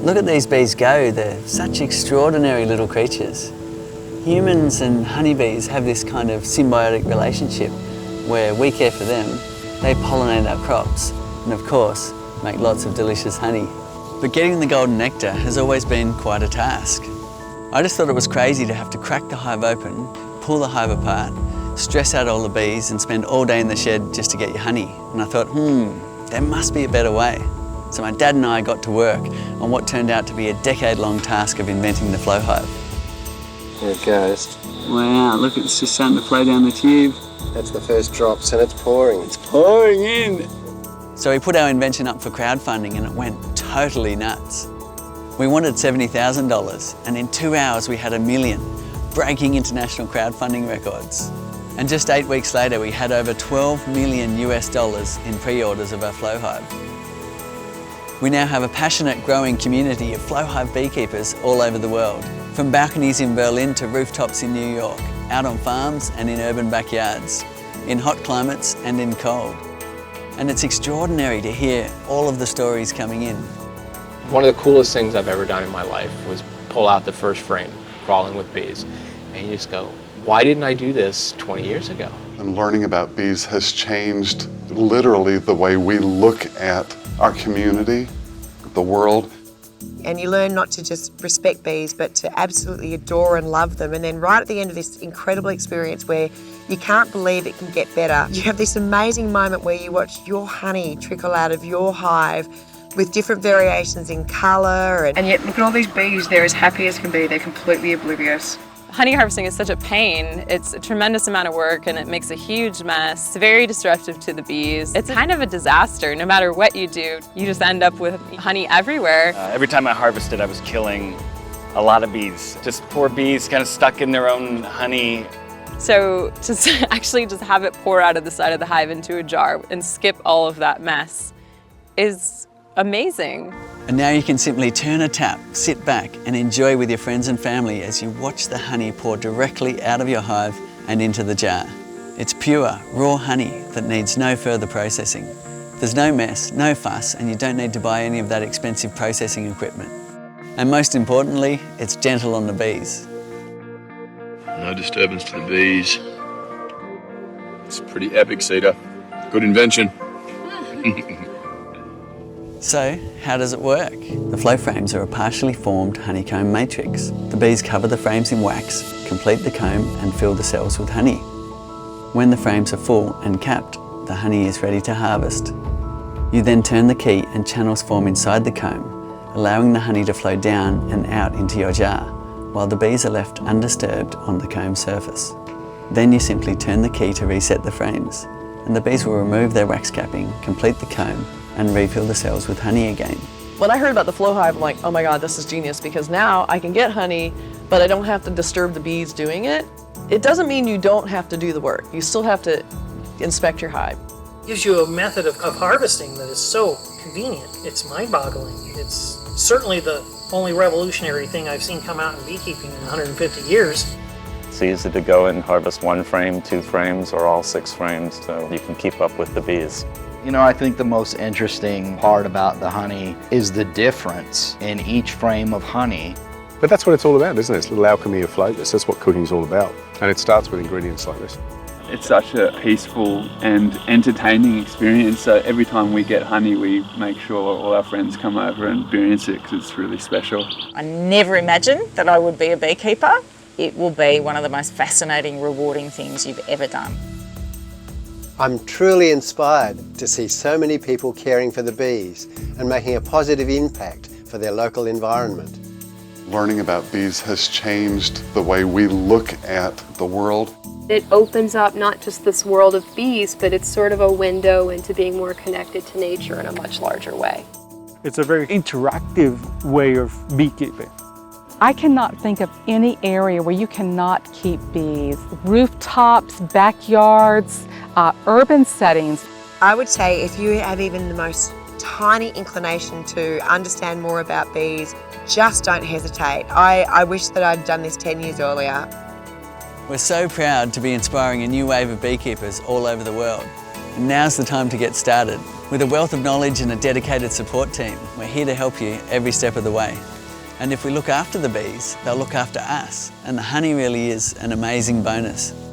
Look at these bees go, they're such extraordinary little creatures. Humans and honeybees have this kind of symbiotic relationship where we care for them, they pollinate our crops, and of course, make lots of delicious honey. But getting the golden nectar has always been quite a task. I just thought it was crazy to have to crack the hive open, pull the hive apart, stress out all the bees and spend all day in the shed just to get your honey. And I thought, there must be a better way. So my dad and I got to work on what turned out to be a decade-long task of inventing the flow hive. Here it goes. Wow, look, it's just starting to flow down the tube. That's the first drops and it's pouring. It's pouring in. So we put our invention up for crowdfunding and it went totally nuts. We wanted $70,000 and in 2 hours we had $1 million, breaking international crowdfunding records. And just 8 weeks later we had over $12 million in pre-orders of our flow hive. We now have a passionate, growing community of flow hive beekeepers all over the world, from balconies in Berlin to rooftops in New York, out on farms and in urban backyards, in hot climates and in cold. And it's extraordinary to hear all of the stories coming in. One of the coolest things I've ever done in my life was pull out the first frame, crawling with bees. And you just go, why didn't I do this 20 years ago? And learning about bees has changed literally the way we look at our community, the world. And you learn not to just respect bees, but to absolutely adore and love them. And then right at the end of this incredible experience where you can't believe it can get better, you have this amazing moment where you watch your honey trickle out of your hive with different variations in colour. And yet look at all these bees, they're as happy as can be, they're completely oblivious. Honey harvesting is such a pain. It's a tremendous amount of work and it makes a huge mess. It's very disruptive to the bees. It's kind of a disaster. No matter what you do, you just end up with honey everywhere. Every time I harvested, I was killing a lot of bees. Just poor bees kind of stuck in their own honey. So just actually just have it pour out of the side of the hive into a jar and skip all of that mess is amazing. And now you can simply turn a tap, sit back and enjoy with your friends and family as you watch the honey pour directly out of your hive and into the jar. It's pure, raw honey that needs no further processing. There's no mess, no fuss, and you don't need to buy any of that expensive processing equipment. And most importantly, it's gentle on the bees. No disturbance to the bees. It's pretty epic, Cedar. Good invention. So, how does it work? The flow frames are a partially formed honeycomb matrix. The bees cover the frames in wax, complete the comb and fill the cells with honey. When the frames are full and capped, the honey is ready to harvest. You then turn the key and channels form inside the comb, allowing the honey to flow down and out into your jar, while the bees are left undisturbed on the comb surface. Then you simply turn the key to reset the frames, and the bees will remove their wax capping, complete the comb, and refill the cells with honey again. When I heard about the flow hive, I'm like, oh my God, this is genius, because now I can get honey, but I don't have to disturb the bees doing it. It doesn't mean you don't have to do the work. You still have to inspect your hive. It gives you a method of harvesting that is so convenient. It's mind-boggling. It's certainly the only revolutionary thing I've seen come out in beekeeping in 150 years. It's easy to go and harvest 1 frame, 2 frames, or all 6 frames, so you can keep up with the bees. You know, I think the most interesting part about the honey is the difference in each frame of honey. But that's what it's all about, isn't it? It's a little alchemy of flavors. That's what cooking's all about. And it starts with ingredients like this. It's such a peaceful and entertaining experience. So every time we get honey, we make sure all our friends come over and experience it because it's really special. I never imagined that I would be a beekeeper. It will be one of the most fascinating, rewarding things you've ever done. I'm truly inspired to see so many people caring for the bees and making a positive impact for their local environment. Learning about bees has changed the way we look at the world. It opens up not just this world of bees, but it's sort of a window into being more connected to nature in a much larger way. It's a very interactive way of beekeeping. I cannot think of any area where you cannot keep bees. Rooftops, backyards, urban settings. I would say if you have even the most tiny inclination to understand more about bees, just don't hesitate. I wish that I'd done this 10 years earlier. We're so proud to be inspiring a new wave of beekeepers all over the world. And now's the time to get started. With a wealth of knowledge and a dedicated support team, we're here to help you every step of the way. And if we look after the bees, they'll look after us. And the honey really is an amazing bonus.